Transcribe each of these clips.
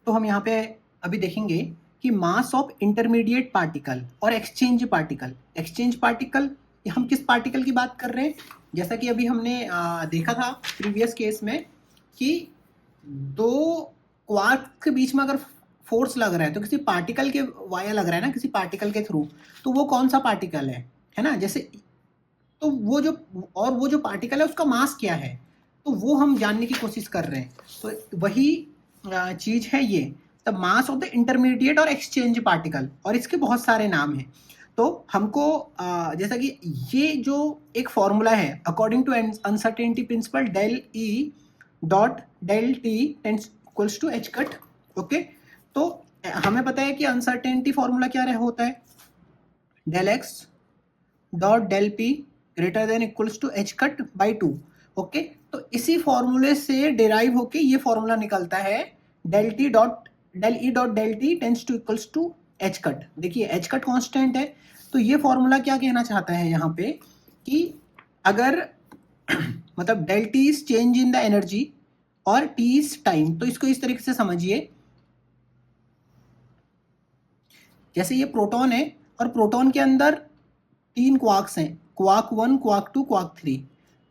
तो हम यहाँ पे अभी देखेंगे कि मास ऑफ इंटरमीडिएट पार्टिकल और एक्सचेंज पार्टिकल हम किस पार्टिकल की बात कर रहे हैं? जैसा कि अभी हमने देखा था प्रीवियस केस में कि दो क्वार्क के बीच में अगर फोर्स लग रहा है तो किसी पार्टिकल के वाया लग रहा है ना, किसी पार्टिकल के थ्रू, तो वो कौन सा पार्टिकल है ना? जैसे तो वो जो पार्टिकल है उसका मास क्या है, तो वो हम जानने की कोशिश कर रहे हैं। तो वही चीज है ये, the mass of the intermediate और एक्सचेंज पार्टिकल, और इसके बहुत सारे नाम हैं। तो हमको जैसा कि ये जो एक फॉर्मूला है according to uncertainty principle, del E dot del T tends equals to H cut. Okay, तो हमें पता है कि अनसर्टेनिटी फॉर्मूला क्या होता है, del X dot del P greater than equals to H cut by 2। Okay, तो इसी फॉर्मूले से डिराइव होके ये फॉर्मूला निकलता है del E dot del T tends to equals to H cut. देखिए एच कट कॉन्स्टेंट है, तो ये फॉर्मूला क्या कहना चाहता है यहाँ पे कि अगर मतलब del T is change in the energy और टी इज टाइम, तो इसको इस तरीके से समझिए, जैसे ये प्रोटॉन है और प्रोटॉन के अंदर 3 क्वार्क्स हैं, क्वार्क 1, क्वार्क 2, क्वार्क 3।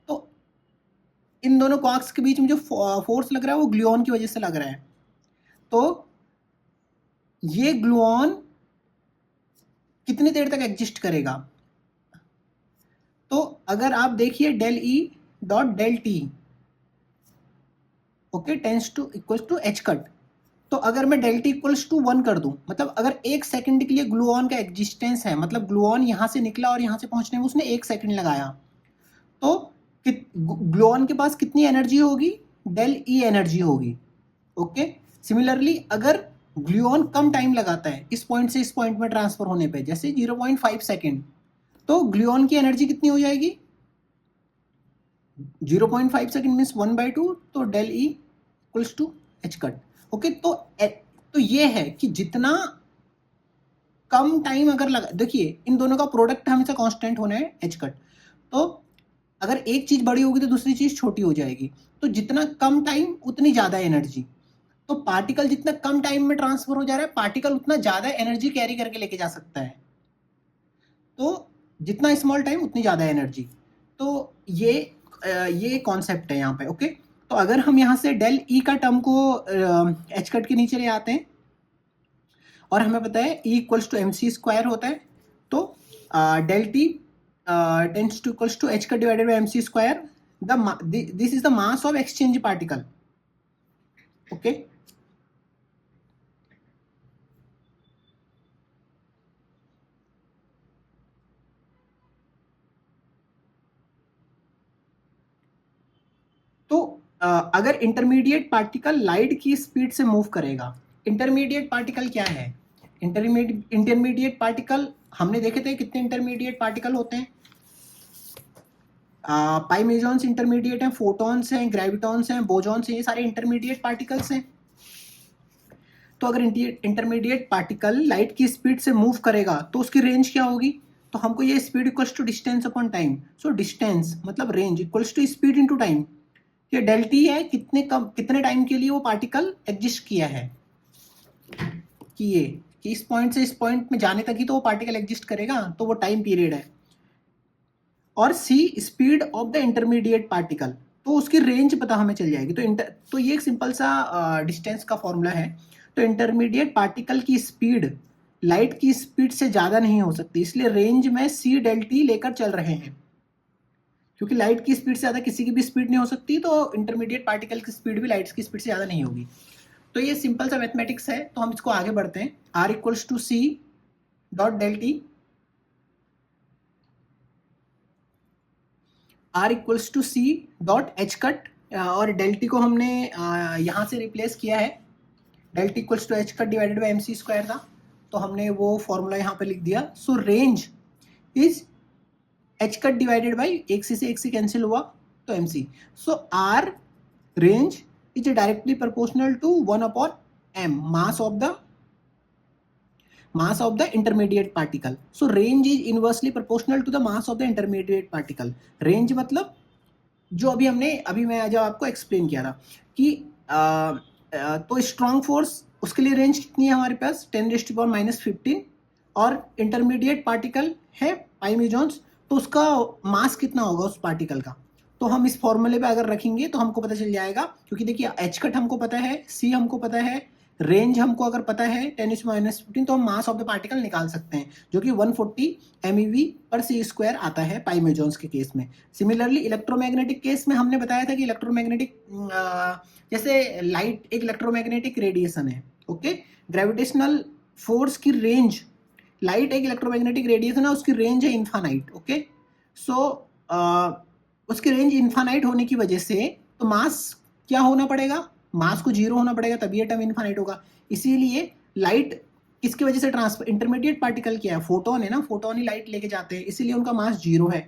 तो इन दोनों क्वार्क्स के बीच में जो फोर्स लग रहा है वो ग्लूऑन की वजह से लग रहा है। तो ये ग्लूऑन कितनी देर तक एग्जिस्ट करेगा? तो अगर आप देखिए del E dot del T okay tends to equals to H cut, तो अगर मैं डेल टी इक्वल्स टू 1 कर दूं, मतलब अगर 1 सेकंड के लिए ग्लूऑन का एग्जिस्टेंस है, मतलब ग्लूऑन यहां से निकला और यहां से पहुंचने में उसने 1 सेकंड लगाया, तो ग्लूऑन के पास कितनी एनर्जी होगी? डेल ई एनर्जी होगी। ओके, सिमिलरली अगर ग्लूऑन कम टाइम लगाता है इस पॉइंट से इस पॉइंट में ट्रांसफर होने पे, जैसे 0.5 सेकेंड, तो ग्लूऑन की एनर्जी कितनी हो जाएगी? 0.5 सेकेंड मीन्स 1/2, तो del E equals to H cut. Okay, तो ये है कि जितना कम टाइम अगर लगा, देखिए इन दोनों का प्रोडक्ट हमेशा कांस्टेंट होना है एच कट, तो अगर एक चीज बड़ी होगी तो दूसरी चीज छोटी हो जाएगी, तो जितना कम टाइम उतनी ज्यादा एनर्जी। तो पार्टिकल जितना कम टाइम में ट्रांसफर हो जा रहा है, पार्टिकल उतना ज्यादा एनर्जी कैरी करके लेके जा सकता है। तो जितना स्मॉल टाइम उतनी ज्यादा एनर्जी। तो ये कॉन्सेप्ट है यहाँ पे। ओके, तो अगर हम यहाँ से डेल ई का टर्म को एच कट के नीचे ले आते हैं, और हमें पता है E equals to M C square होता है, तो del T tends to equals to H cut divided by M C square, this is the mass of exchange particle. Okay, तो अगर इंटरमीडिएट पार्टिकल लाइट की स्पीड से move करेगा, intermediate particle क्या है? इंटरमीडिएट पार्टिकल हमने देखे थे कितने इंटरमीडिएट पार्टिकल होते हैं, पाई मेजॉन्स इंटरमीडिएट हैं, फोटॉन्स हैं, ग्रेविटॉन्स हैं, बोजॉन्स हैं, ये सारे इंटरमीडिएट पार्टिकल्स हैं। तो अगर इंटरमीडिएट पार्टिकल लाइट की स्पीड से मूव करेगा तो उसकी रेंज क्या होगी? तो हमको ये speed equals to distance upon time, so distance मतलब range equals to speed into time. ये डेल टी है, कितने टाइम के लिए वो पार्टिकल एग्जिस्ट किया है, कि इस पॉइंट से इस पॉइंट में जाने तक ही तो वो पार्टिकल एग्जिस्ट करेगा, तो वो टाइम पीरियड है। और c speed of the intermediate particle, तो उसकी रेंज पता हमें चल जाएगी। तो ये एक सिंपल सा डिस्टेंस का फॉर्मूला है। तो इंटरमीडिएट पार्टिकल की स्पीड लाइट की स्पीड से ज्यादा नहीं हो सकती, इसलिए रेंज में सी डेल टी लेकर चल रहे हैं, क्योंकि लाइट की स्पीड से ज्यादा किसी की भी स्पीड नहीं हो सकती, तो इंटरमीडिएट पार्टिकल की स्पीड भी लाइट की स्पीड से ज्यादा नहीं होगी। तो ये सिंपल सा मैथमेटिक्स है, तो हम इसको आगे बढ़ते हैं। R equals to C dot del T, R equals to C dot H cut, और डेल टी को हमने यहाँ से रिप्लेस किया है, del T equals to H cut divided by M C square था, तो हमने वो फॉर्मूला यहाँ पे लिख दिया। So range is H cut divided by एक से कैंसिल हुआ तो M C, so R range is directly proportional to 1 upon M, mass of the intermediate particle. So range is inversely proportional to the mass of the intermediate particle. Range मतलब जो अभी मैं जब आपको एक्सप्लेन किया था कि तो स्ट्रॉन्ग फोर्स उसके लिए रेंज कितनी है हमारे पास 10⁻⁻15 और इंटरमीडिएट पार्टिकल है पाई मेजॉन्स, तो उसका मास कितना होगा उस पार्टिकल का। तो हम इस फॉर्मूले पे अगर रखेंगे तो हमको पता चल जाएगा, क्योंकि देखिए एच कट हमको पता है, सी हमको पता है, रेंज हमको अगर पता है 10⁻⁻15, तो हम मास ऑफ द पार्टिकल निकाल सकते हैं जो कि 140 MeV/c² आता है पाई मेजॉन्स के केस में। सिमिलरली इलेक्ट्रोमैग्नेटिक केस में हमने बताया था कि इलेक्ट्रोमैग्नेटिक जैसे लाइट एक इलेक्ट्रोमैग्नेटिक रेडिएशन है, ओके। ग्रेविटेशनल फोर्स की रेंज, लाइट एक इलेक्ट्रोमैग्नेटिक रेडिएशन है, उसकी रेंज है इन्फानाइट, ओके। सो उसकी रेंज इन्फानाइट होने की वजह से तो मास क्या होना पड़ेगा, मास को 0 होना पड़ेगा, तभी ये टर्म इन्फानाइट होगा। इसीलिए लाइट किसकी वजह से ट्रांसफर, इंटरमीडिएट पार्टिकल क्या है, फोटोन है ना, फोटोन ही लाइट लेके जाते हैं, इसीलिए उनका मास 0 है,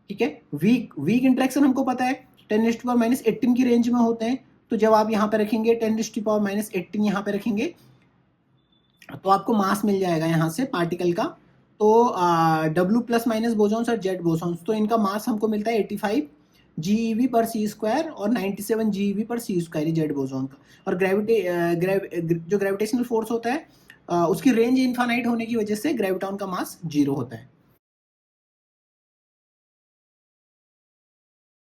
ठीक है। वीक इंटरेक्शन हमको पता है 10⁻18 की रेंज में होते हैं, तो जब आप यहाँ पे रखेंगे 10⁻18 यहाँ पे रखेंगे तो आपको मास मिल जाएगा यहाँ से पार्टिकल का। तो W+ बोसॉन्स और Z बोसॉन्स, तो इनका मास हमको मिलता है 85 GeV/c² और 97 GeV/c² जेड बोसॉन का। और जो ग्रेविटेशनल फोर्स होता है उसकी रेंज इनफाइनाइट होने की वजह से ग्रेविटॉन का मास 0 होता है।